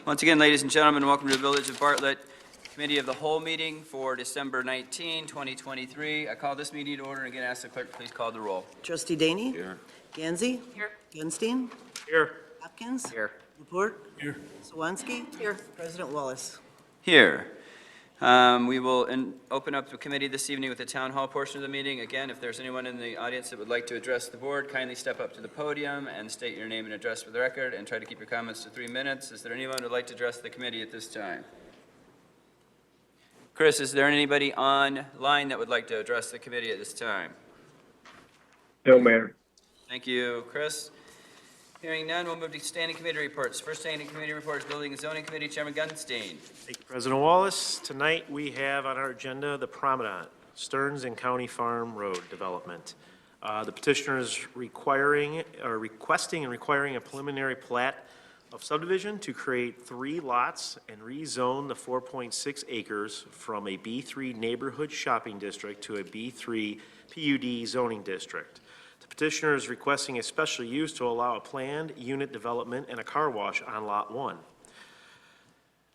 Once again, ladies and gentlemen, welcome to the Village of Bartlett Committee of the Whole meeting for December 19, 2023. I call this meeting to order, and again, ask the clerk to please call the roll. Trustee DEYNE? Here. Gansey? Here. GUNSTEEN? Here. Hopkins? Here. Laporte? Here. Swansky? Here. President Wallace? Here. We will open up the committee this evening with the town hall portion of the meeting. Again, if there's anyone in the audience that would like to address the board, kindly step up to the podium and state your name and address for the record, and try to keep your comments to 3 minutes. Is there anyone who would like to address the committee at this time? Chris, is there anybody online that would like to address the committee at this time? No, Mayor. Thank you, Chris. Hearing none, we'll move to standing committee reports. First standing committee report is Building and Zoning Committee, Chairman GUNSTEEN. Thank you, President Wallace. Tonight we have on our agenda the Promenade, Stearns and County Farm Road development. The petitioner is requesting and requiring a preliminary plat of subdivision to create 3 lots and rezone the 4.6 acres from a B3 neighborhood shopping district to a B3 PUD zoning district. The petitioner is requesting a special use to allow a planned unit development and a car wash on Lot 1.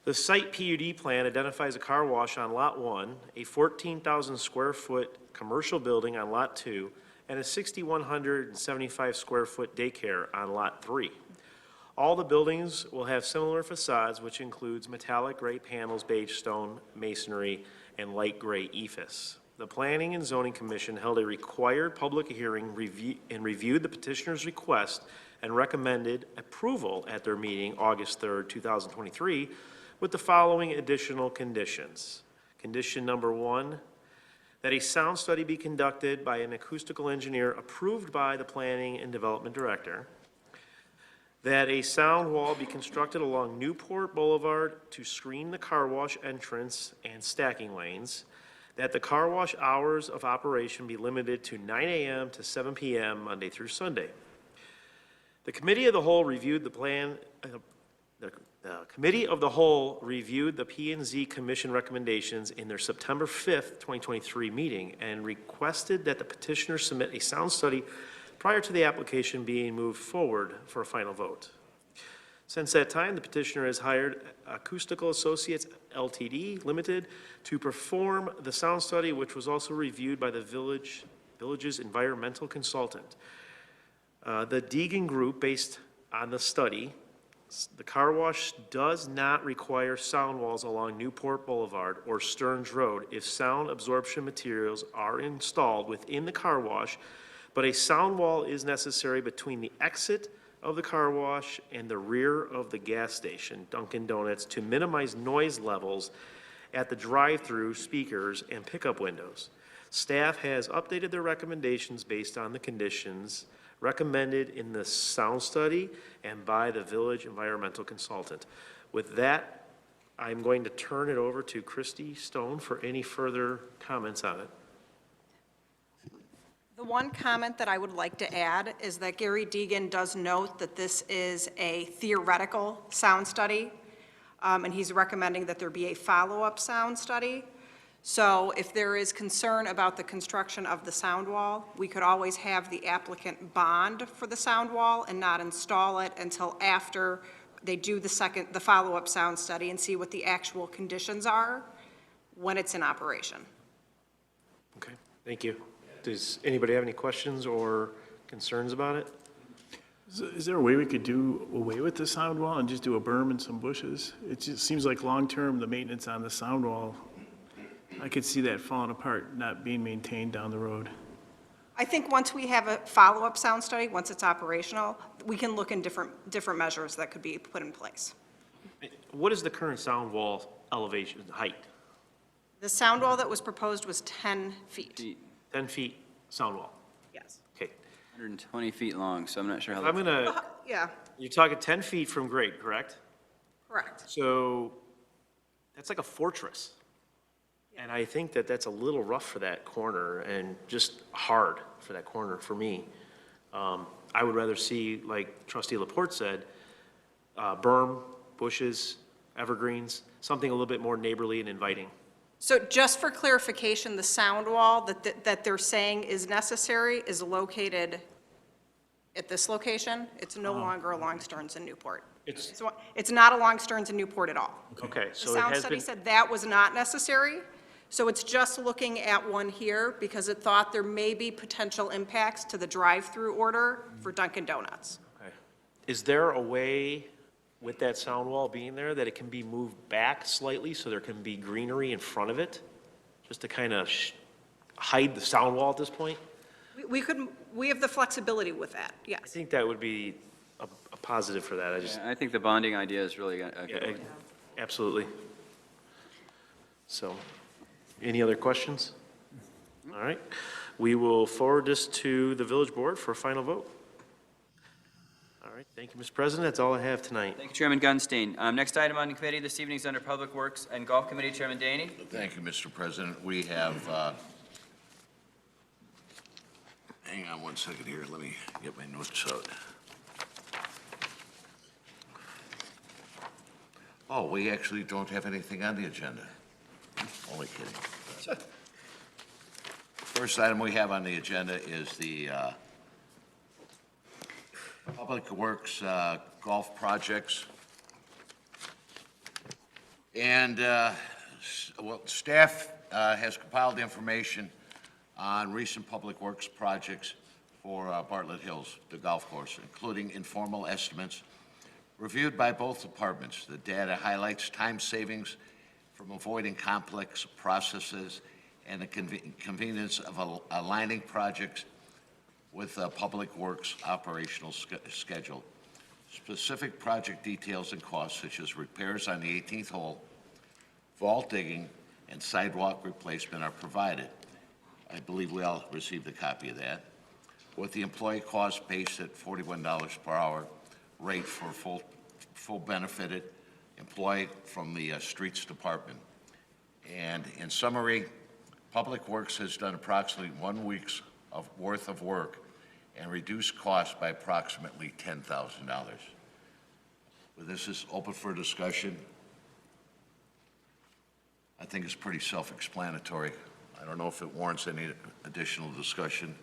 The site PUD plan identifies a car wash on Lot 1, a 14,000 square foot commercial building on Lot 2, and a 6,175 square foot daycare on Lot 3. All the buildings will have similar facades, which includes metallic gray panels, beige stone masonry, and light gray ephes. The Planning and Zoning Commission held a required public hearing and reviewed the petitioner's request and recommended approval at their meeting August 3rd, 2023, with the following additional conditions. Condition number 1, that a sound study be conducted by an acoustical engineer approved by the Planning and Development Director. That a sound wall be constructed along Newport Boulevard to screen the car wash entrance and stacking lanes. That the car wash hours of operation be limited to 9 a.m. to 7 p.m. Monday through Sunday. The Committee of the Whole reviewed the plan. The Committee of the Whole reviewed the P&Z Commission recommendations in their September 5th, 2023 meeting and requested that the petitioner submit a sound study prior to the application being moved forward for a final vote. Since that time, the petitioner has hired Acoustical Associates Ltd. Limited to perform the sound study, which was also reviewed by the village's environmental consultant. The DEYNE Group, based on the study, the car wash does not require sound walls along Newport Boulevard or Stearns Road if sound absorption materials are installed within the car wash, but a sound wall is necessary between the exit of the car wash and the rear of the gas station, Dunkin' Donuts, to minimize noise levels at the drive-through speakers and pickup windows. Staff has updated their recommendations based on the conditions recommended in the sound study and by the village environmental consultant. With that, I'm going to turn it over to Christy Stone for any further comments on it. The one comment that I would like to add is that Gary Deegan does note that this is a theoretical sound study, and he's recommending that there be a follow-up sound study. So if there is concern about the construction of the sound wall, we could always have the applicant bond for the sound wall and not install it until after they do the follow-up sound study and see what the actual conditions are when it's in operation. Okay, thank you. Does anybody have any questions or concerns about it? Is there a way we could do away with the sound wall and just do a berm and some bushes? It just seems like long-term, the maintenance on the sound wall, I could see that falling apart, not being maintained down the road. I think once we have a follow-up sound study, once it's operational, we can look in different measures that could be put in place. What is the current sound wall elevation, height? The sound wall that was proposed was 10 feet. 10 feet sound wall. Yes. Okay. 120 feet long, so I'm not sure how I'm gonna, Yeah, you're talking 10 feet from grade, correct? correct. So that's like a fortress. And I think that that's a little rough for that corner and just hard for that corner for me. I would rather see, like Trustee Laporte said, berm, bushes, evergreens, something a little bit more neighborly and inviting. So just for clarification, the sound wall that they're saying is necessary is located at this location. It's no longer along Stearns and Newport. It's not along Stearns and Newport at all. Okay, The so it sound has study been, said that was not necessary, so it's just looking at one here because it thought there may be potential impacts to the drive-through order for Dunkin' Donuts. okay. Is there a way with that sound wall being there that it can be moved back slightly so there can be greenery in front of it? Just to kind of hide the sound wall at this point? We have the flexibility with that, I yes. think that would be a positive for that. I just, I think the bonding idea is really a yeah, good one. absolutely. So, any other questions? All right. We will forward this to the village board for a final vote. All right, thank you, Mr. President. That's all I have tonight. Thank you, Chairman Gunstein. Next item on the committee this evening is under Public Works and Golf Committee, Chairman DEYNE. Thank you, Mr. President. We have, hang on one second here, let me get my notes out. Oh, we actually don't have anything on the agenda. Only kidding. First item we have on the agenda is the Public Works golf projects. And, well, staff has compiled information on recent public works projects for Bartlett Hills, the golf course, including informal estimates reviewed by both departments. The data highlights time savings from avoiding complex processes and the convenience of aligning projects with public works operational schedule. Specific project details and costs, such as repairs on the 18th hole, vault digging, and sidewalk replacement are provided. I believe we all received a copy of that, with the employee cost based at $41 per hour rate for full benefited employee from the streets department. And in summary, Public Works has done approximately 1 week's worth of work and reduced costs by approximately $10,000. Well, this is open for discussion. I think it's pretty self-explanatory. I don't know if it warrants any additional discussion.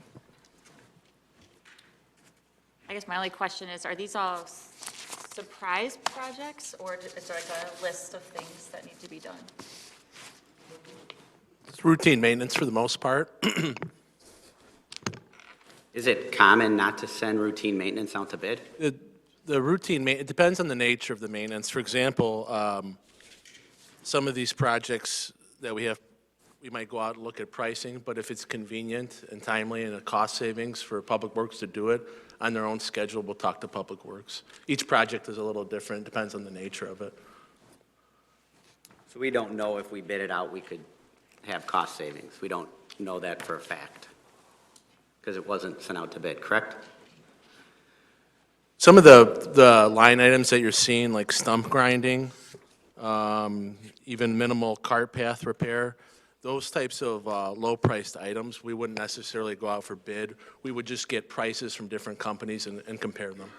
I guess my only question is, are these all surprise projects, or is there like a list of things that need to be done? It's routine maintenance for the most part. Is it common not to send routine maintenance out to bid? The routine, it depends on the nature of the maintenance. For example, some of these projects that we have, we might go out and look at pricing, but if it's convenient and timely and a cost savings for Public Works to do it on their own schedule, we'll talk to Public Works. Each project is a little different, depends on the nature of it. So we don't know if we bid it out, we could have cost savings. We don't know that for a fact, because it wasn't sent out to bid, correct? Some of the line items that you're seeing, like stump grinding, even minimal cart path repair, those types of low-priced items, we wouldn't necessarily go out for bid. We would just get prices from different companies and compare them.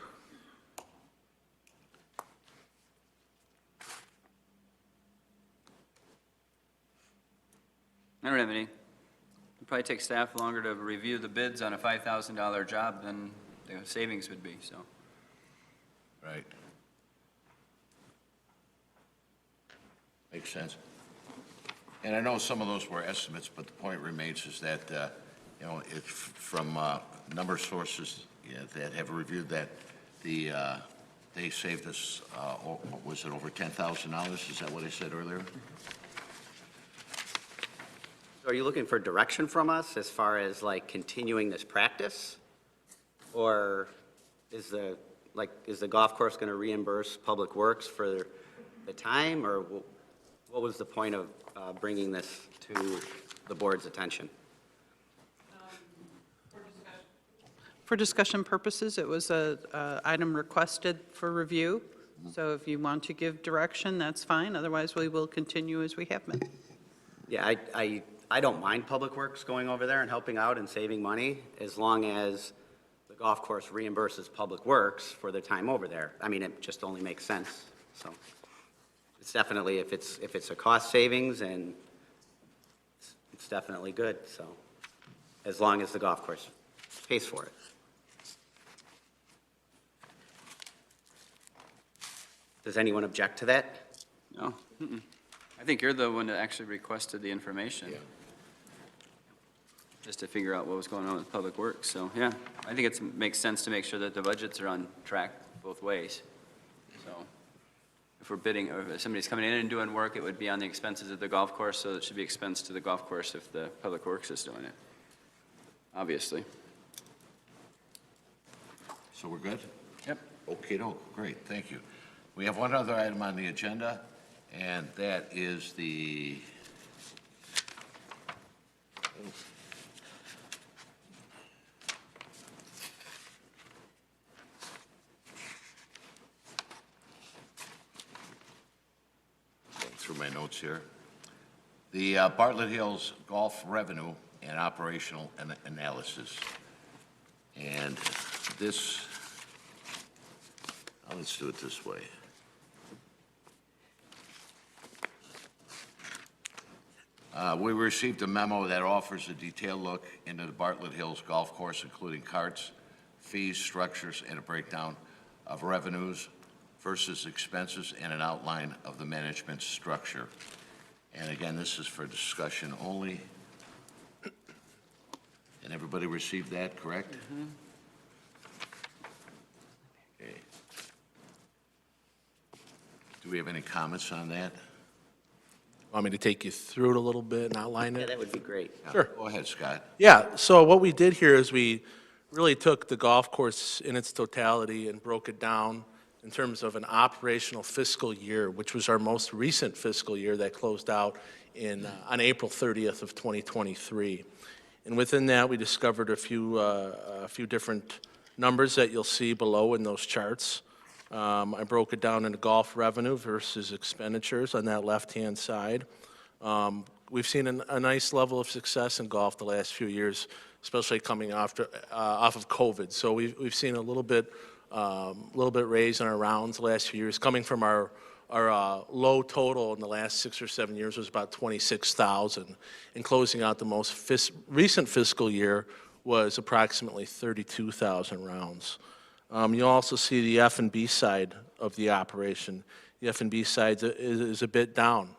I don't have any. It'd probably take staff longer to review the bids on a $5,000 job than the savings would be, so. Right. Makes sense. And I know some of those were estimates, but the point remains is that, you know, it's from a number of sources that have reviewed that, they saved us, was it over $10,000? Is that what I said earlier? So are you looking for direction from us as far as like continuing this practice? Or is the golf course going to reimburse Public Works for the time? Or what was the point of bringing this to the board's attention? For discussion purposes, it was a item requested for review. So if you want to give direction, that's fine. Otherwise, we will continue as we have been. Yeah, I don't mind Public Works going over there and helping out and saving money as long as the golf course reimburses Public Works for their time over there. I mean, it just only makes sense. So it's definitely, if it's a cost savings, and it's definitely good, so as long as the golf course pays for it. Does anyone object to that? No? Mm-mm. I think you're the one that actually requested the information. Yeah. Just to figure out what was going on with Public Works. So, yeah, I think it makes sense to make sure that the budgets are on track both ways. So if we're bidding, or if somebody's coming in and doing work, it would be on the expenses of the golf course, so it should be expense to the golf course if the Public Works is doing it, obviously. So we're good? Yep. Okey-doke, great, thank you. We have one other item on the agenda, and that is the going through my notes here. The Bartlett Hills Golf Revenue and Operational Analysis. And this, let's do it this way. We received a memo that offers a detailed look into the Bartlett Hills Golf Course, including carts, fees, structures, and a breakdown of revenues versus expenses and an outline of the management structure. And again, this is for discussion only. And everybody received that, correct? Okay. Do we have any comments on that? Want me to take you through it a little bit and outline Yeah, it? that would be great. Sure. Go ahead, Scott. Yeah, so what we did here is we really took the golf course in its totality and broke it down in terms of an operational fiscal year, which was our most recent fiscal year that closed out on April 30th of 2023. And within that, we discovered a few different numbers that you'll see below in those charts. I broke it down into golf revenue versus expenditures on that left-hand side. We've seen a nice level of success in golf the last few years, especially coming off of COVID. So we've seen a little bit raise in our rounds the last few years, coming from our low total in the last 6 or 7 years was about 26,000, and closing out the most recent fiscal year was approximately 32,000 rounds. You'll also see the F&B side of the operation. The F&B side is a bit down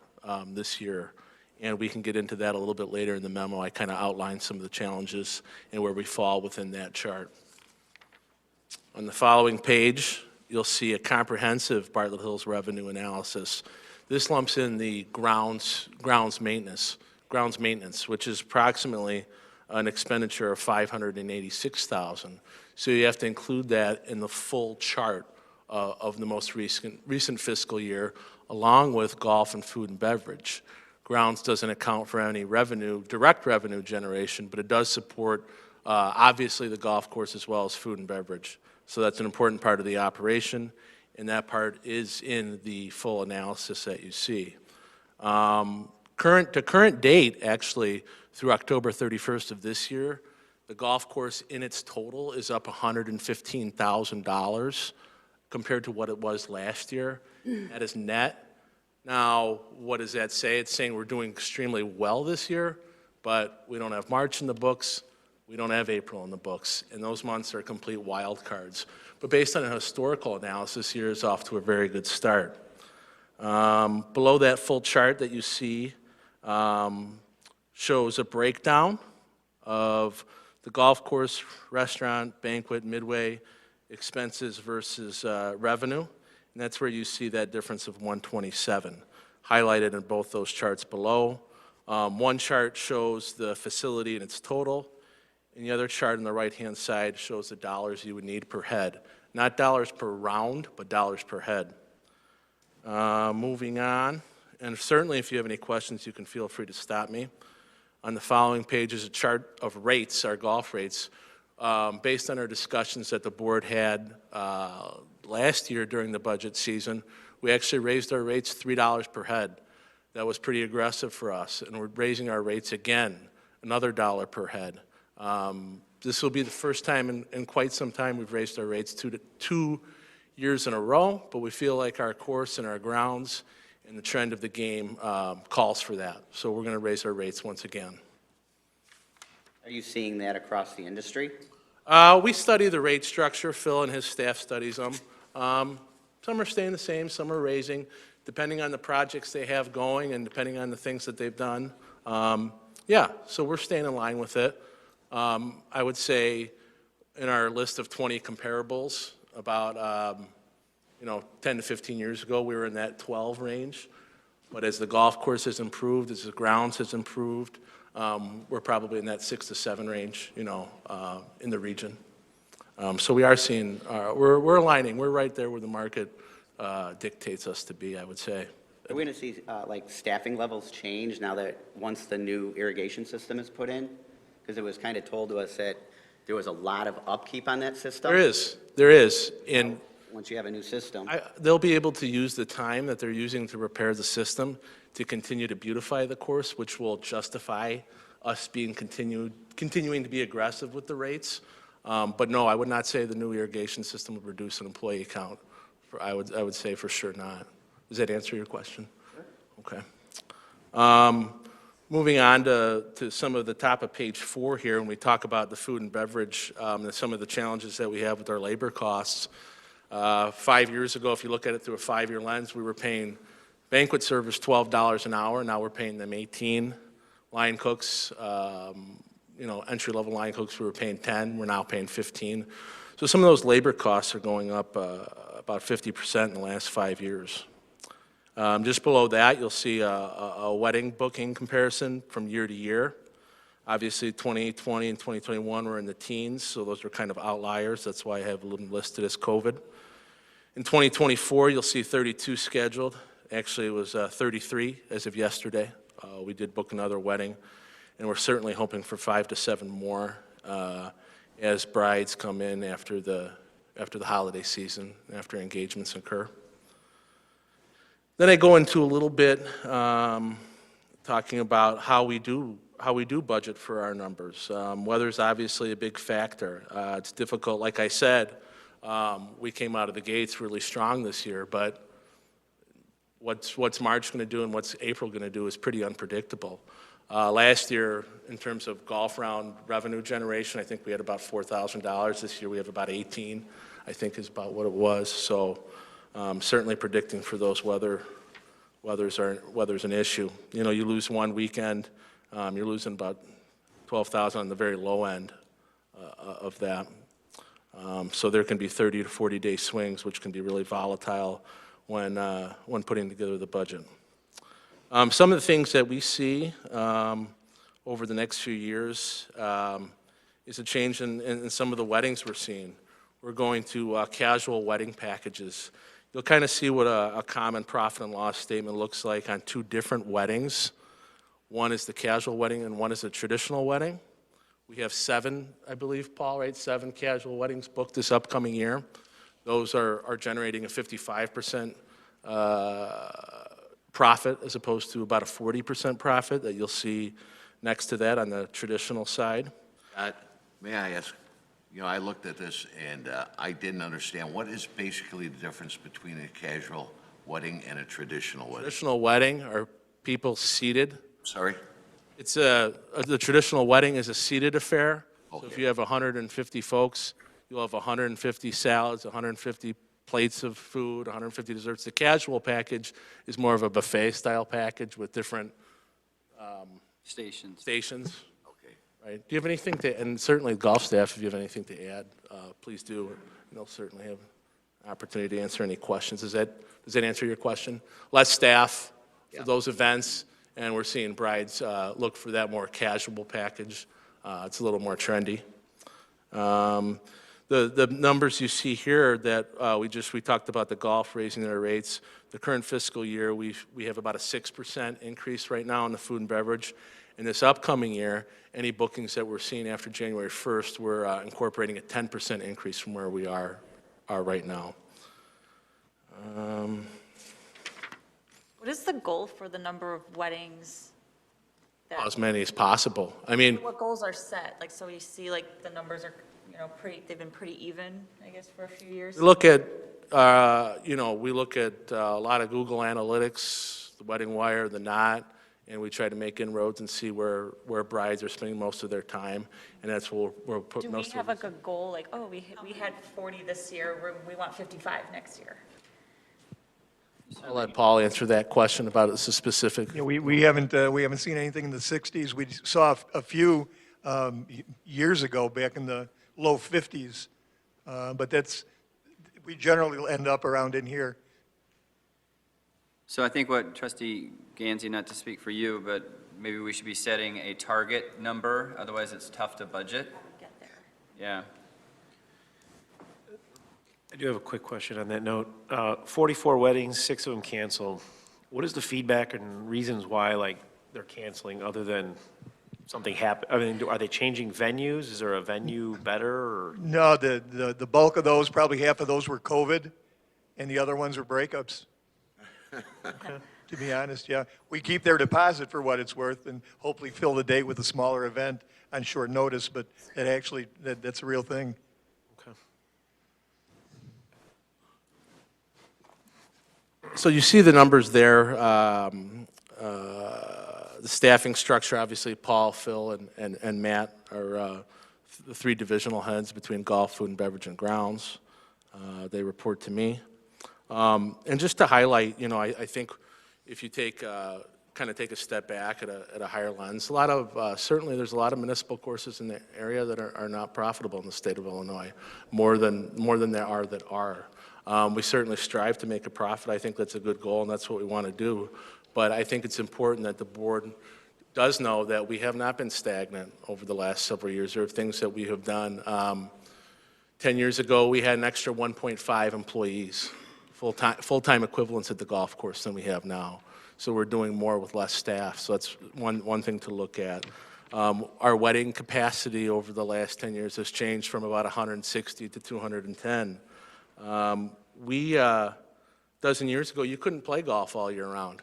this year, and we can get into that a little bit later in the memo. I kind of outlined some of the challenges and where we fall within that chart. On the following page, you'll see a comprehensive Bartlett Hills revenue analysis. This lumps in the grounds maintenance, which is approximately an expenditure of $586,000. So you have to include that in the full chart of the most recent fiscal year, along with golf and food and beverage. Grounds doesn't account for any revenue, direct revenue generation, but it does support, obviously, the golf course as well as food and beverage. So that's an important part of the operation, and that part is in the full analysis that you see. Current date, actually, through October 31st of this year, the golf course in its total is up $115,000 compared to what it was last year. That is net. Now, what does that say? It's saying we're doing extremely well this year, but we don't have March in the books, we don't have April in the books, and those months are complete wild cards. But based on a historical analysis, here is off to a very good start. Below that full chart that you see shows a breakdown of the golf course, restaurant, banquet, midway, expenses versus revenue, and that's where you see that difference of 127, highlighted in both those charts below. One chart shows the facility in its total, and the other chart on the right-hand side shows the dollars you would need per head. Not dollars per round, but dollars per head. Moving on, and certainly if you have any questions, you can feel free to stop me. On the following page is a chart of rates, our golf rates. Based on our discussions that the board had last year during the budget season, we actually raised our rates $3 per head. That was pretty aggressive for us, and we're raising our rates again, another $1 per head. This will be the first time in quite some time we've raised our rates two years in a row, but we feel like our course and our grounds and the trend of the game calls for that. So we're going to raise our rates once again. Are you seeing that across the industry? We study the rate structure. Phil and his staff studies them. Some are staying the same, some are raising, depending on the projects they have going and depending on the things that they've done. Yeah, so we're staying in line with it. I would say in our list of 20 comparables, about 10 to 15 years ago, we were in that 12 range. But as the golf course has improved, as the grounds has improved, we're probably in that 6 to 7 range, in the region. So we are seeing, we're aligning, we're right there where the market dictates us to be, I would say. Are we going to see, like, staffing levels change now that, once the new irrigation system is put in? Because it was kind of told to us that there was a lot of upkeep on that system. There is, and Once you have a new system. they'll be able to use the time that they're using to repair the system to continue to beautify the course, which will justify us being continuing to be aggressive with the rates. But no, I would not say the new irrigation system would reduce an employee count. I would say for sure not. Does that answer your question? Sure. Okay. Moving on to some of the top of page 4 here, when we talk about the food and beverage, and some of the challenges that we have with our labor costs. 5 years ago, if you look at it through a 5-year lens, we were paying banquet servers $12 an hour. Now we're paying them $18. Line cooks, entry-level line cooks, we were paying $10. We're now paying $15. So some of those labor costs are going up about 50% in the last 5 years. Just below that, you'll see a wedding booking comparison from year to year. Obviously, 2020 and 2021 were in the teens, so those are kind of outliers. That's why I have them listed as COVID. In 2024, you'll see 32 scheduled. Actually, it was 33 as of yesterday. We did book another wedding, and we're certainly hoping for 5 to 7 more as brides come in after the holiday season, after engagements occur. Then I go into a little bit talking about how we do budget for our numbers. Weather's obviously a big factor. It's difficult. Like I said, we came out of the gates really strong this year, but what's March going to do and what's April going to do is pretty unpredictable. Last year, in terms of golf round revenue generation, I think we had about $4,000. This year we have about 18, I think is about what it was. So certainly predicting for those weather's an issue. You lose one weekend, you're losing about $12,000 on the very low end of that. So there can be 30 to 40-day swings, which can be really volatile when putting together the budget. Some of the things that we see over the next few years is a change in some of the weddings we're seeing. We're going to casual wedding packages. You'll kind of see what a common profit and loss statement looks like on 2 different weddings. One is the casual wedding and one is a traditional wedding. We have 7, I believe, Paul, right? 7 casual weddings booked this upcoming year. Those are generating a 55% profit as opposed to about a 40% profit that you'll see next to that on the traditional side. May I ask, I looked at this and I didn't understand. What is basically the difference between a casual wedding and a traditional wedding? Traditional wedding are people seated. Sorry? It's the traditional wedding is a seated affair. Okay. So if you have 150 folks, you'll have 150 salads, 150 plates of food, 150 desserts. The casual package is more of a buffet-style package with different stations. Okay. Right? Do you have anything to, and certainly golf staff, if you have anything to add, please do. They'll certainly have an opportunity to answer any questions. Does that answer your question? Less staff for those events, and we're seeing brides look for that more casual package. It's a little more trendy. The numbers you see here that we talked about the golf raising their rates. The current fiscal year, we have about a 6% increase right now in the food and beverage. In this upcoming year, any bookings that we're seeing after January 1st, we're incorporating a 10% increase from where we are right now. What is the goal for the number of weddings? As many as possible. I mean, What goals are set? Like, so you see, like, the numbers are, they've been pretty even, I guess, for a few years? we look at a lot of Google Analytics, the Wedding Wire, the Knot, and we try to make inroads and see where brides are spending most of their time, and that's where we'll put Do most of we have like a goal, like, oh, we had 40 this year, we want 55 next year? I'll let Paul answer that question about the specific. Yeah, we haven't seen anything in the 60s. We saw a few years ago, back in the low 50s, but we generally end up around in here. So I think what Trustee Gansey, not to speak for you, but maybe we should be setting a target number, otherwise it's tough to budget. Get there. Yeah. I do have a quick question on that note. 44 weddings, 6 of them canceled. What is the feedback and reasons why, like, they're canceling other than something happened? I mean, are they changing venues? Is there a venue better or? No, the bulk of those, probably half of those were COVID, and the other ones were breakups. To be honest, yeah. We keep their deposit for what it's worth and hopefully fill the date with a smaller event on short notice, but that's a real thing. Okay. So you see the numbers there. The staffing structure, obviously, Paul, Phil, and Matt are the 3 divisional heads between golf, food, and beverage, and grounds. They report to me. And just to highlight, I think if you kind of take a step back at a higher lens, certainly there's a lot of municipal courses in the area that are not profitable in the state of Illinois, more than there are that are. We certainly strive to make a profit. I think that's a good goal, and that's what we want to do. But I think it's important that the board does know that we have not been stagnant over the last several years. There are things that we have done. 10 years ago, we had an extra 1.5 employees, full-time equivalents at the golf course than we have now. So we're doing more with less staff. So that's one thing to look at. Our wedding capacity over the last 10 years has changed from about 160 to 210. A dozen years ago, you couldn't play golf all year round.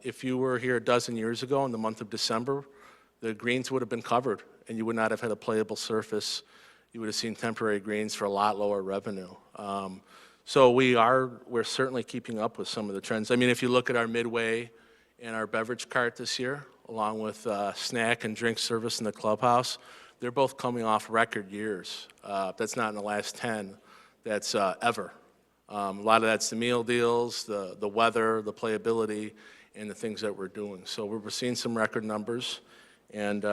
If you were here a dozen years ago in the month of December, the greens would have been covered, and you would not have had a playable surface. You would have seen temporary greens for a lot lower revenue. So we're certainly keeping up with some of the trends. I mean, if you look at our midway and our beverage cart this year, along with snack and drink service in the clubhouse, they're both coming off record years. That's not in the last 10, that's ever. A lot of that's the meal deals, the weather, the playability, and the things that we're doing. So we're seeing some record numbers, and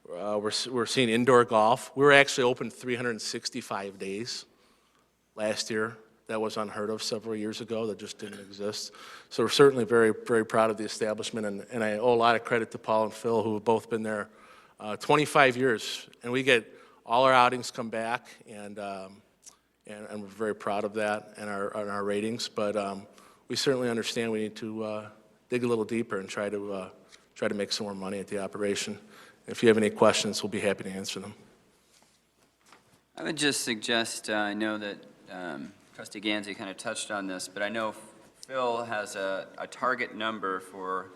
we're seeing indoor golf. We were actually open 365 days last year. That was unheard of several years ago. That just didn't exist. So we're certainly very, very proud of the establishment, and I owe a lot of credit to Paul and Phil, who have both been there 25 years. And we get all our outings come back, and we're very proud of that and our ratings. But we certainly understand we need to dig a little deeper and try to make some more money at the operation. If you have any questions, we'll be happy to answer them. I would just suggest, I know that Trustee Gansey kind of touched on this, but I know Phil has a target number for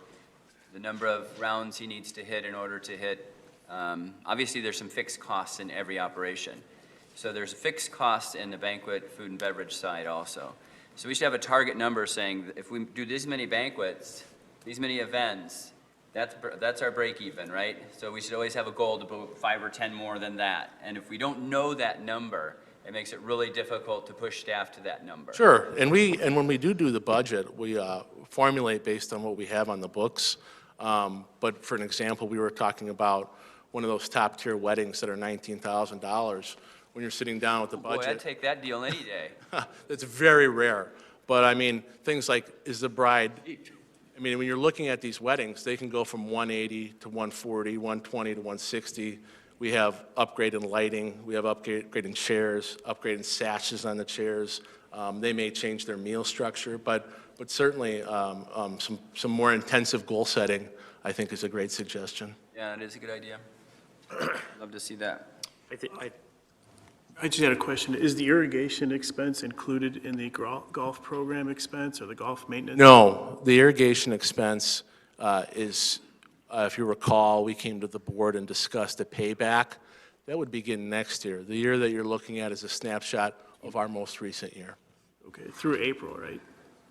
the number of rounds he needs to hit in order to hit. Obviously, there's some fixed costs in every operation. So there's fixed costs in the banquet, food, and beverage side also. So we should have a target number saying, if we do this many banquets, these many events, that's our break even, right? So we should always have a goal to book 5 or 10 more than that. And if we don't know that number, it makes it really difficult to push staff to that number. Sure, and when we do the budget, we formulate based on what we have on the books. But for an example, we were talking about one of those top-tier weddings that are $19,000. When you're sitting down with the budget. Boy, I'd take that deal any day. It's very rare. But I mean, things like, is the bride, I mean, when you're looking at these weddings, they can go from 180 to 140, 120 to 160. We have upgraded lighting, we have upgraded chairs, upgraded sashes on the chairs. They may change their meal structure, but certainly some more intensive goal setting, I think, is a great suggestion. Yeah, it is a good idea. Love to see that. I just had a question. Is the irrigation expense included in the golf program expense or the golf maintenance? No, the irrigation expense is, if you recall, we came to the board and discussed a payback. That would begin next year. The year that you're looking at is a snapshot of our most recent year. Okay, through April, right?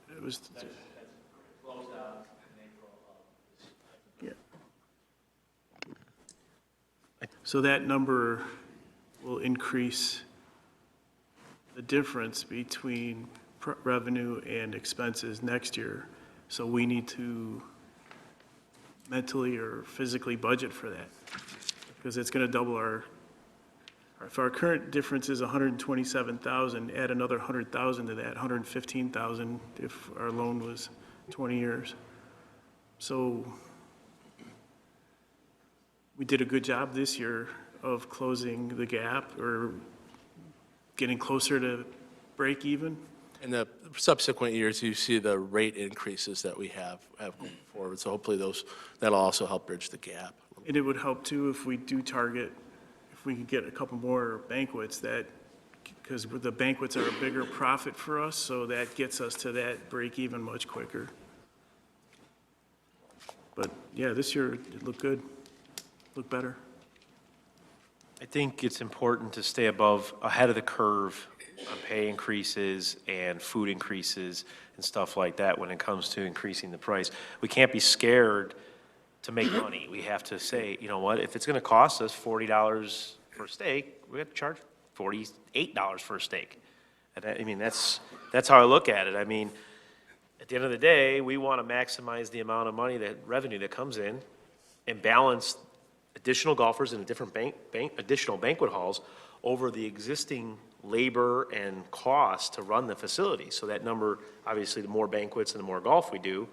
It was. Yeah. So that number will increase the difference between revenue and expenses next year. So we need to mentally or physically budget for that, because it's going to double if our current difference is 127,000, add another 100,000 to that, 115,000 if our loan was 20 years. So we did a good job this year of closing the gap or getting closer to break even. In the subsequent years, you see the rate increases that we have going forward. So hopefully that'll also help bridge the gap. And it would help too if we do target, if we could get a couple more banquets because the banquets are a bigger profit for us, so that gets us to that break even much quicker. But yeah, this year it looked good, looked better. I think it's important to stay ahead of the curve on pay increases and food increases and stuff like that when it comes to increasing the price. We can't be scared to make money. We have to say, you know what, if it's gonna cost us $40 for a steak, we have to charge $48 for a steak. And I mean, that's how I look at it. I mean, at the end of the day, we wanna maximize the amount of money, that revenue that comes in, and balance additional golfers in a different additional banquet halls over the existing labor and cost to run the facility. So that number, obviously, the more banquets and the more golf we do,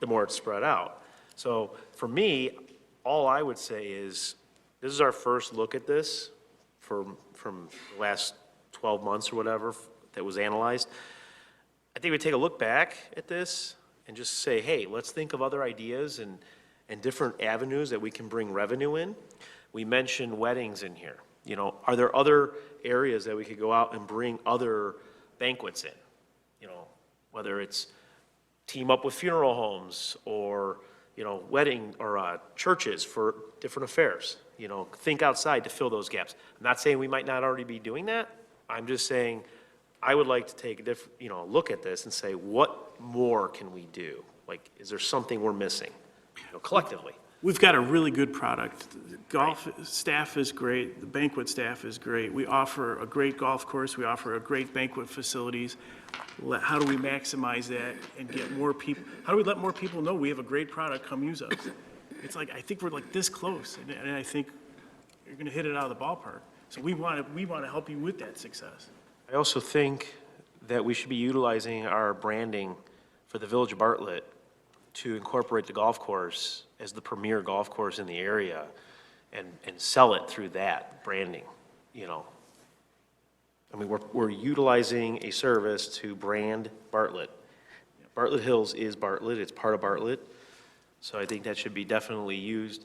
the more it's spread out. So for me, all I would say is, this is our first look at this from the last 12 months or whatever that was analyzed. I think we take a look back at this and just say, hey, let's think of other ideas and different avenues that we can bring revenue in. We mentioned weddings in here. You know, are there other areas that we could go out and bring other banquets in? You know, whether it's team up with funeral homes or, you know, wedding or churches for different affairs. You know, think outside to fill those gaps. I'm not saying we might not already be doing that. I'm just saying I would like to take a look at this and say, what more can we do? Like, is there something we're missing, collectively? We've got a really good product. The golf staff is great. The banquet staff is great. We offer a great golf course. We offer a great banquet facilities. How do we maximize that and get more people? How do we let more people know we have a great product? Come use us. It's like, I think we're like this close, and I think you're going to hit it out of the ballpark. So we want to help you with that success. I also think that we should be utilizing our branding for the Village of Bartlett to incorporate the golf course as the premier golf course in the area and sell it through that branding, you know. I mean, we're utilizing a service to brand Bartlett. Bartlett Hills is Bartlett, it's part of Bartlett. So I think that should be definitely used,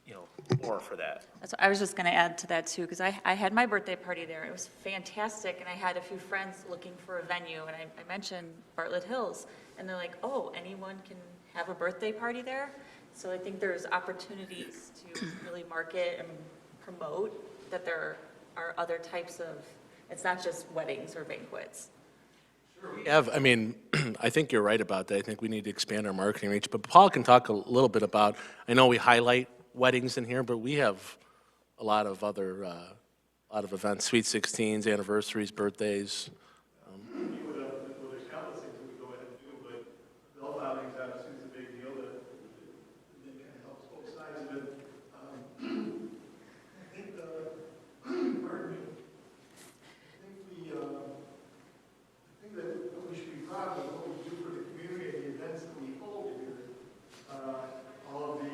you know, more for that. That's what I was just going to add to that too, because I had my birthday party there. It was fantastic, and I had a few friends looking for a venue, and I mentioned Bartlett Hills, and they're like, oh, anyone can have a birthday party there? So I think there's opportunities to really market and promote that there are other types of, it's not just weddings or banquets. I mean, I think you're right about that. I think we need to expand our marketing reach. But Paul can talk a little bit about, I know we highlight weddings in here, but we have a lot of other, events, sweet 16s, anniversaries, birthdays. Well, there's countless things we go ahead and do, but golf outings obviously is a big deal that kind of helps both sides of it. I think pardon me. I think that we should be proud of what we do for the community and the events that we hold here. All of the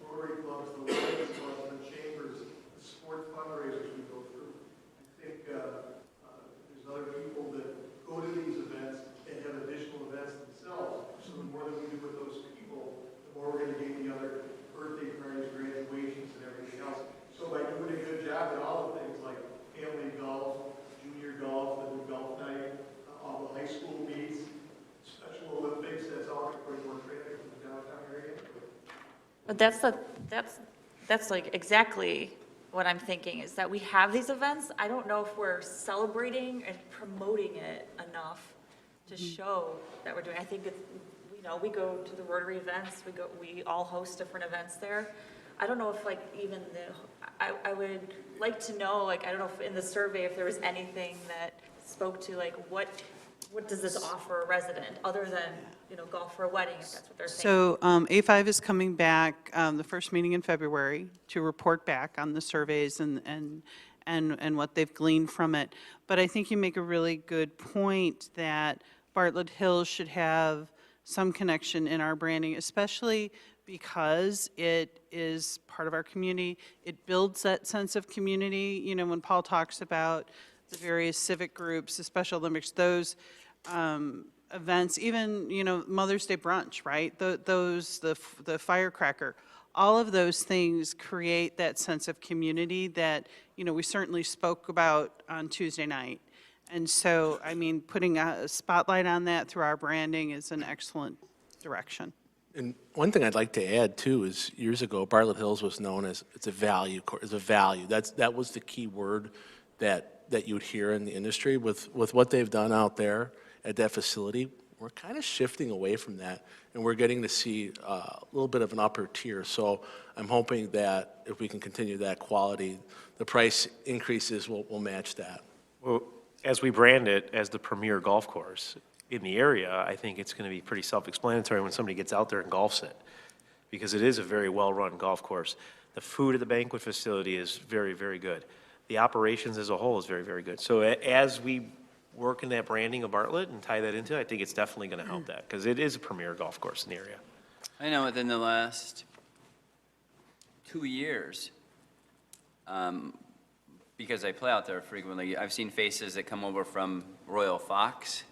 Rotary clubs, the Lions clubs, the chambers, the sport fundraisers we go through. I think there's other people that go to these events and have additional events themselves. So the more that we do with those people, the more we're going to gain the other birthday parties, graduations, and everything else. So by doing a good job at all the things like family golf, junior golf, the new golf night, all the high school meets, Special Olympics, that's all going to bring more traffic to the downtown area. But that's like exactly what I'm thinking, is that we have these events. I don't know if we're celebrating and promoting it enough to show that we're doing. I think it's, you know, we go to the Rotary events, we all host different events there. I don't know if like even I would like to know, like, I don't know if in the survey if there was anything that spoke to, like, what does this offer a resident, other than, golf for a wedding, if that's what they're saying? So A5 is coming back, the first meeting in February, to report back on the surveys and what they've gleaned from it. But I think you make a really good point that Bartlett Hills should have some connection in our branding, especially because it is part of our community. It builds that sense of community. When Paul talks about the various civic groups, the Special Olympics, those events, even, Mother's Day brunch, right? The firecracker, all of those things create that sense of community that, we certainly spoke about on Tuesday night. And so, putting a spotlight on that through our branding is an excellent direction. And one thing I'd like to add too is years ago, Bartlett Hills was known as, it's a value. That was the key word that you would hear in the industry. With what they've done out there at that facility, we're kind of shifting away from that, and we're getting to see a little bit of an upper tier. So I'm hoping that if we can continue that quality, the price increases will match that. Well, as we brand it as the premier golf course in the area, I think it's going to be pretty self-explanatory when somebody gets out there and golfs it, because it is a very well-run golf course. The food at the banquet facility is very, very good. The operations as a whole is very, very good. So as we work in that branding of Bartlett and tie that into it, I think it's definitely going to help that, because it is a premier golf course in the area. I know within the last 2 years, because I play out there frequently, I've seen faces that come over from Royal Fox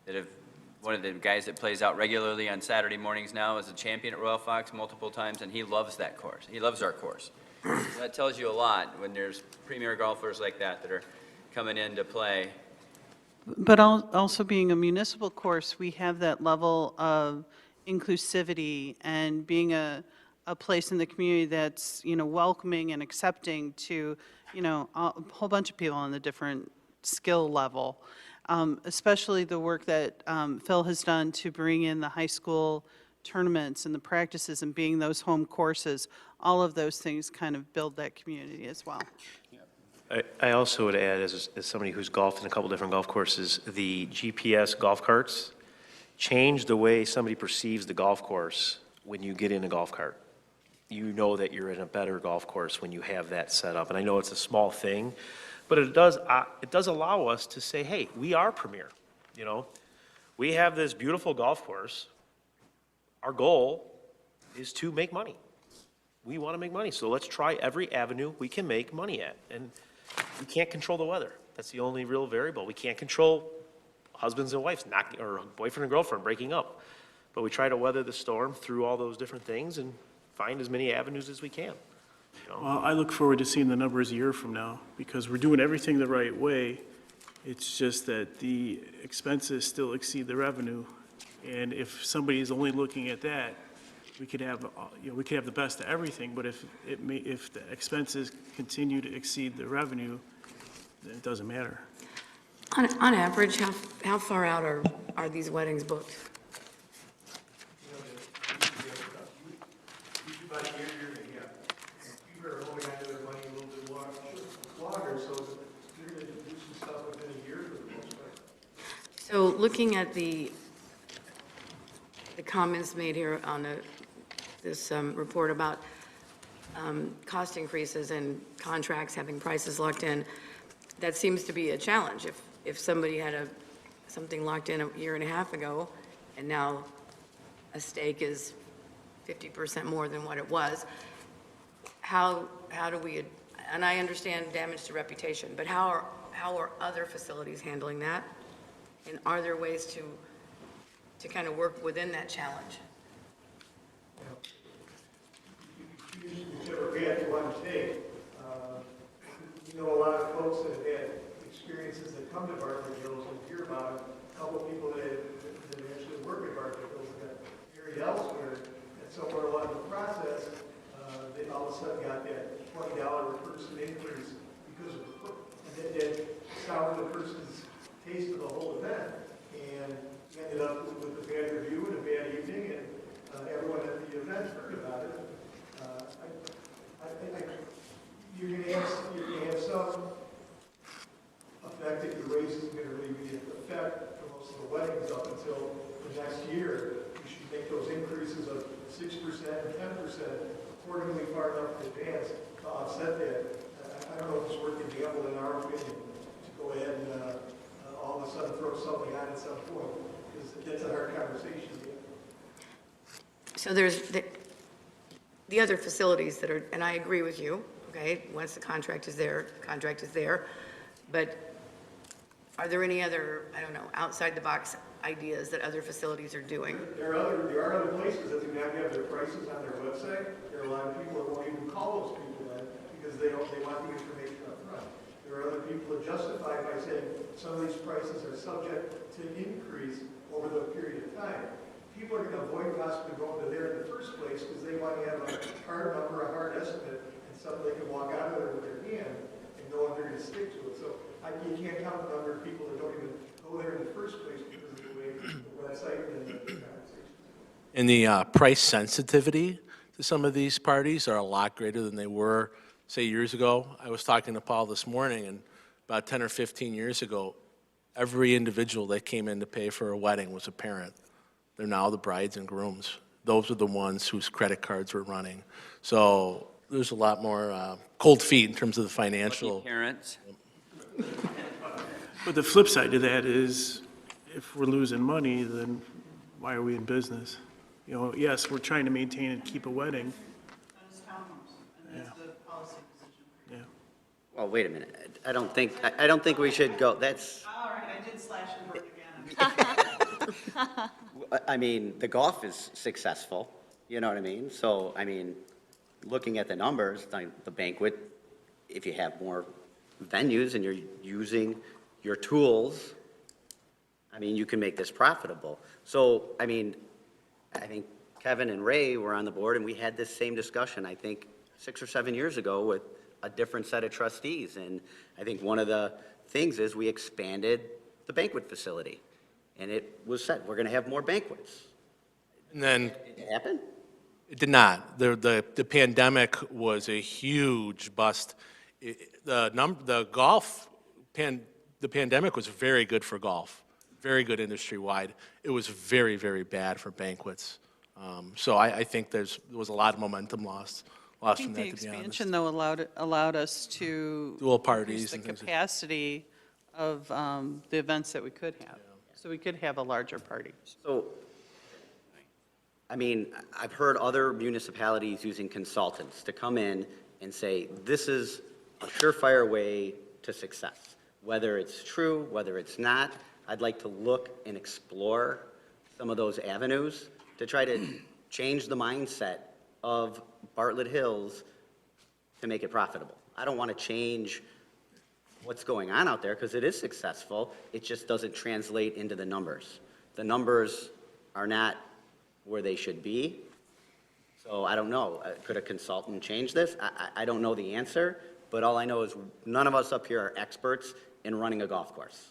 that have, one of the guys that plays out regularly on Saturday mornings now is a champion at Royal Fox multiple times, and he loves that course. He loves our course. That tells you a lot when there's premier golfers like that that are coming in to play. But also being a municipal course, we have that level of inclusivity and being a place in the community that's, welcoming and accepting to, a whole bunch of people on the different skill level. Especially the work that Phil has done to bring in the high school tournaments and the practices and being those home courses, all of those things kind of build that community as well. I also would add, as somebody who's golfed in a couple different golf courses, the GPS golf carts change the way somebody perceives the golf course when you get in a golf cart. You know that you're in a better golf course when you have that set up. And I know it's a small thing, but it does allow us to say, hey, we are premier. We have this beautiful golf course. Our goal is to make money. We want to make money, so let's try every avenue we can make money at. And we can't control the weather. That's the only real variable. We can't control husbands and wives or boyfriend and girlfriend breaking up. But we try to weather the storm through all those different things and find as many avenues as we can. Well, I look forward to seeing the numbers a year from now, because we're doing everything the right way. It's just that the expenses still exceed the revenue. And if somebody is only looking at that, we could have, we could have the best of everything, but if the expenses continue to exceed the revenue, then it doesn't matter. On average, how far out are these weddings booked? So looking at the comments made here on this report about cost increases and contracts having prices locked in, that seems to be a challenge. If somebody had something locked in a year and a half ago, and now a stake is 50% more than what it was, how do we, and I understand damage to reputation, but how are other facilities handling that? And are there ways to kind of work within that challenge? Whichever path you want to take. A lot of folks that have had experiences that come to Bartlett Hills and hear about it. A couple of people that actually work at Bartlett Hills got married elsewhere, and somewhere along the process, they all of a sudden got that $20 per person increase because that soured the person's taste of the whole event, and ended up with a bad review and a bad evening, and everyone at the event heard about it. I think you're going to have some effect that your race isn't going to really accordingly far enough in advance to offset that. I don't know if it's worth the gamble in our opinion to go ahead and all of a sudden throw something on at some point, because that's a hard conversation. So there's the other facilities that are, and I agree with you, okay? Once the contract is there, the contract is there. But are there any other, I don't know, outside-the-box ideas that other facilities are doing? There are other places that do not have their prices on their website. There are a lot of people that won't even call those people in because they want the information up front. There are other people that justify by saying some of these prices are subject to increase over the period of time. People are going to avoid possibly going to there in the first place because they want to have a hard number, a hard estimate, and something they can walk out of there with their hand and know if they're going to stick to it. So you can't count the number of people that don't even go there in the first place because of the way the website and the conversation. And the price sensitivity to some of these parties are a lot greater than they were, say, years ago. I was talking to Paul this morning, and about 10 or 15 years ago, every individual that came in to pay for a wedding was a parent. They're now the brides and grooms. Those are the ones whose credit cards were running. So there's a lot more cold feet in terms of the financial. Lucky parents. But the flip side to that is, if we're losing money, then why are we in business? You know, yes, we're trying to maintain and keep a wedding. Yeah. Well, wait a minute. I don't think we should go, that's, All right, I did slash and burn again. I mean, the golf is successful, you know what I mean? So, I mean, looking at the numbers, like the banquet, if you have more venues and you're using your tools, I mean, you can make this profitable. So, I mean, I think Kevin and Ray were on the board and we had this same discussion, I think, 6 or 7 years ago with a different set of trustees. And I think one of the things is we expanded the banquet facility. And it was said, we're going to have more banquets. And then Did it happen? it did not. The pandemic was a huge bust. The pandemic was very good for golf, very good industry-wide. It was very, very bad for banquets. So I think there was a lot of momentum lost I think from the that, to be honest. expansion, though, allowed us to Dual parties increase and the things. capacity of the events that we could have. So we could have a larger party. So, I mean, I've heard other municipalities using consultants to come in and say, this is a surefire way to success. Whether it's true, whether it's not, I'd like to look and explore some of those avenues to try to change the mindset of Bartlett Hills to make it profitable. I don't want to change what's going on out there because it is successful. It just doesn't translate into the numbers. The numbers are not where they should be. So I don't know. Could a consultant change this? I don't know the answer, but all I know is none of us up here are experts in running a golf course.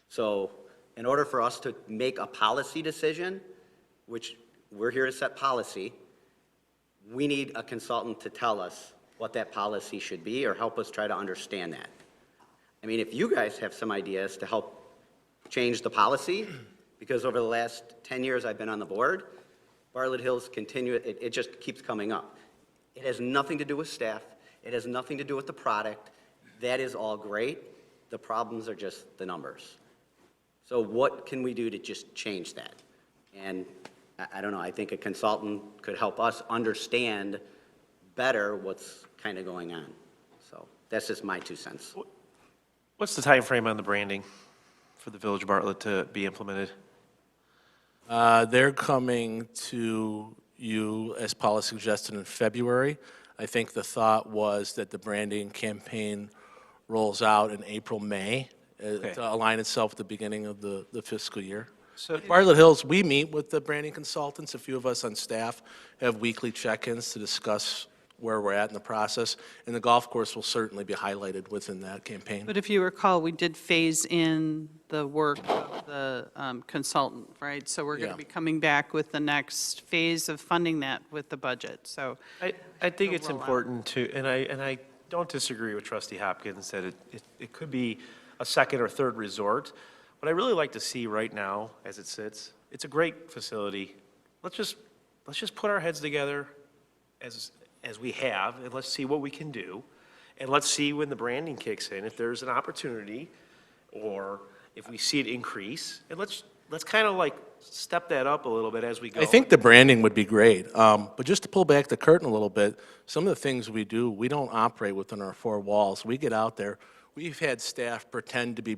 So in order for us to make a policy decision, which we're here to set policy, we need a consultant to tell us what that policy should be or help us try to understand that. I mean, if you guys have some ideas to help change the policy, because over the last 10 years I've been on the board, Bartlett Hills it just keeps coming up. It has nothing to do with staff. It has nothing to do with the product. That is all great. The problems are just the numbers. So what can we do to just change that? And I don't know, I think a consultant could help us understand better what's kind of going on. So that's just my 2 cents. What's the time frame on the branding for the Village of Bartlett to be implemented? They're coming to you, as Paula suggested, in February. I think the thought was that the branding campaign rolls out in April, May, to align itself with the beginning of the fiscal year. So Bartlett Hills, we meet with the branding consultants. A few of us on staff have weekly check-ins to discuss where we're at in the process, and the golf course will certainly be highlighted within that campaign. But if you recall, we did phase in the work of the consultant, right? So we're going Yeah. to be coming back with the next phase of funding that with the budget, so. I think it's It'll roll out. important to, and I don't disagree with Trustee Hopkins that it could be a second or third resort. What I really like to see right now, as it sits, it's a great facility. Let's just put our heads together as we have, and let's see what we can do. And let's see when the branding kicks in, if there's an opportunity, or if we see it increase. And let's kind of like step that up a little bit as we go. I think the branding would be great, but just to pull back the curtain a little bit, some of the things we do, we don't operate within our four walls. We get out there. We've had staff pretend to be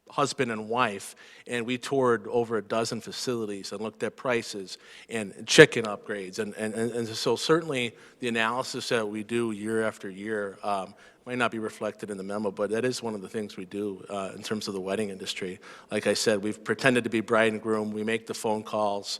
husband and wife, and we toured over a dozen facilities and looked at prices and chicken upgrades. And so certainly the analysis that we do year after year might not be reflected in the memo, but that is one of the things we do in terms of the wedding industry. Like I said, we've pretended to be bride and groom. We make the phone calls.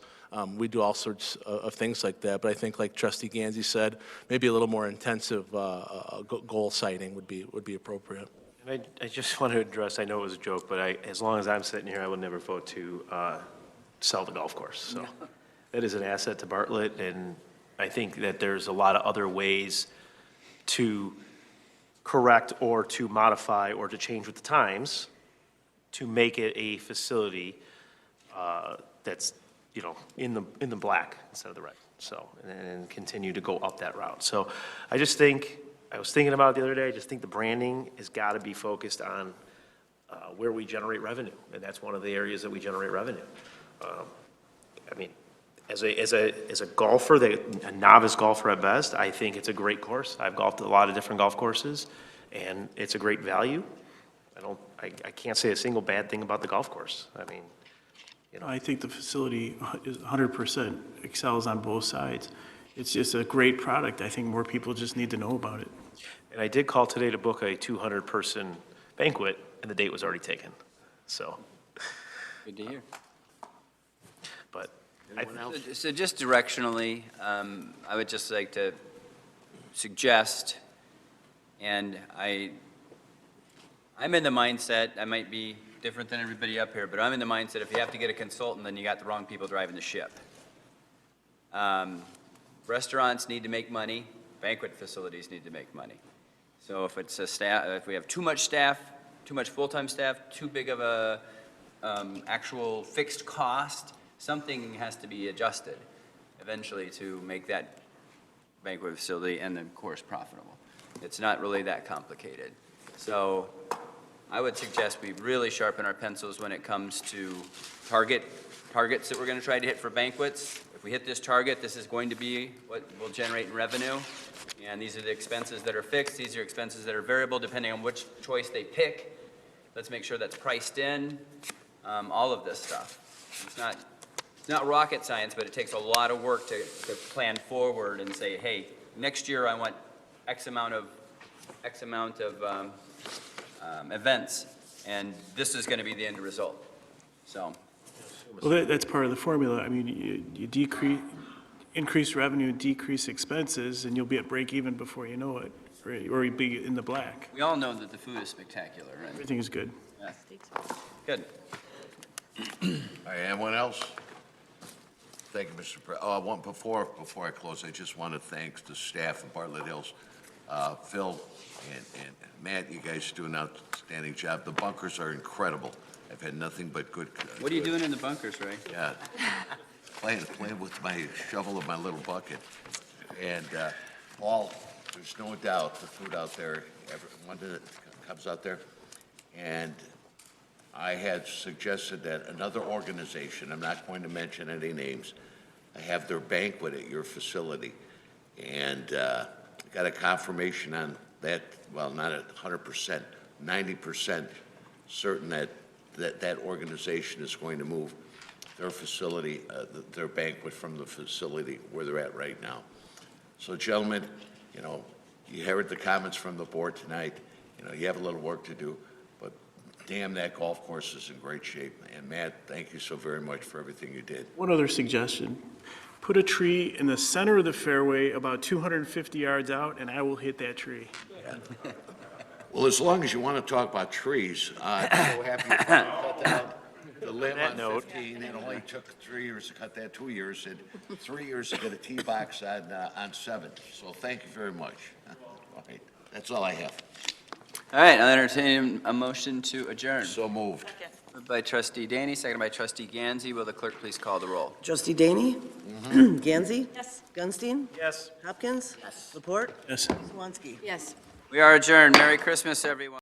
We do all sorts of things like that. But I think, like Trustee Gansey said, maybe a little more intensive goal setting would be appropriate. And I just want to address, I know it was a joke, but as long as I'm sitting here, I would never vote to sell the golf course. So that is an asset to Bartlett, and I think that there's a lot of other ways to correct or to modify or to change with the times to make it a facility that's, you know, in the black instead of the red. So, and continue to go up that route. So I just think, I was thinking about it the other day, I just think the branding has got to be focused on where we generate revenue, and that's one of the areas that we generate revenue. I mean, as a golfer, a novice golfer at best, I think it's a great course. I've golfed at a lot of different golf courses, and it's a great value. I can't say a single bad thing about the golf course. I mean, you know. I think the facility is 100% excels on both sides. It's just a great product. I think more people just need to know about it. And I did call today to book a 200-person banquet, and the date was already taken. So, Good to hear. but So just directionally, I would just like to suggest, and I'm in the mindset, I might be different than everybody up here, but I'm in the mindset if you have to get a consultant, then you got the wrong people driving the ship. Restaurants need to make money, banquet facilities need to make money. So if it's a staff, if we have too much staff, too much full-time staff, too big of a actual fixed cost, something has to be adjusted eventually to make that banquet facility and the course profitable. It's not really that complicated. So I would suggest we really sharpen our pencils when it comes to targets that we're going to try to hit for banquets. If we hit this target, this is going to be what will generate revenue. And these are the expenses that are fixed. These are expenses that are variable depending on which choice they pick. Let's make sure that's priced in, all of this stuff. It's not rocket science, but it takes a lot of work to plan forward and say, hey, next year I want X amount of events, and this is going to be the end result. So. Well, that's part of the formula. I mean, you increase revenue, decrease expenses, and you'll be at break even before you know it, or you'll be in the black. We all know that the food is spectacular. And, Everything is good. yeah. Good. All right, anyone else? Thank you, Mr. President. Before I close, I just want to thank the staff of Bartlett Hills, Phil and Matt. You guys do an outstanding job. The bunkers are incredible. I've had nothing but good. What are you doing in the bunkers, Ray? Yeah, playing with my shovel and my little bucket. And Paul, there's no doubt the food out there, everyone that comes out there. And I had suggested that another organization, I'm not going to mention any names, have their banquet at your facility. And got a confirmation on that, well, not at 100%, 90% certain that organization is going to move their facility, their banquet from the facility where they're at right now. So gentlemen, you know, you heard the comments from the board tonight. You know, you have a little work to do, but damn, that golf course is in great shape. And Matt, thank you so very much for everything you did. One other suggestion. Put a tree in the center of the fairway about 250 yards out, and I will hit that tree. Well, as long as you want to talk about trees, I'm so happy you cut down the limb on 15. It only took 3 years to cut that, 2 years, and 3 years to get a tee box on 7. So thank you very much. All right, that's all I have. All right, I'll entertain a motion to adjourn. So moved. Moved by trustee DEYNE, seconded by trustee Gansey. Will the clerk please call the roll? Trustee DEYNE? Gansey? Yes. Gunstein? Yes. Hopkins? Yes. Laporte? Yes. Swansky? Yes. We are adjourned. Merry Christmas, everyone.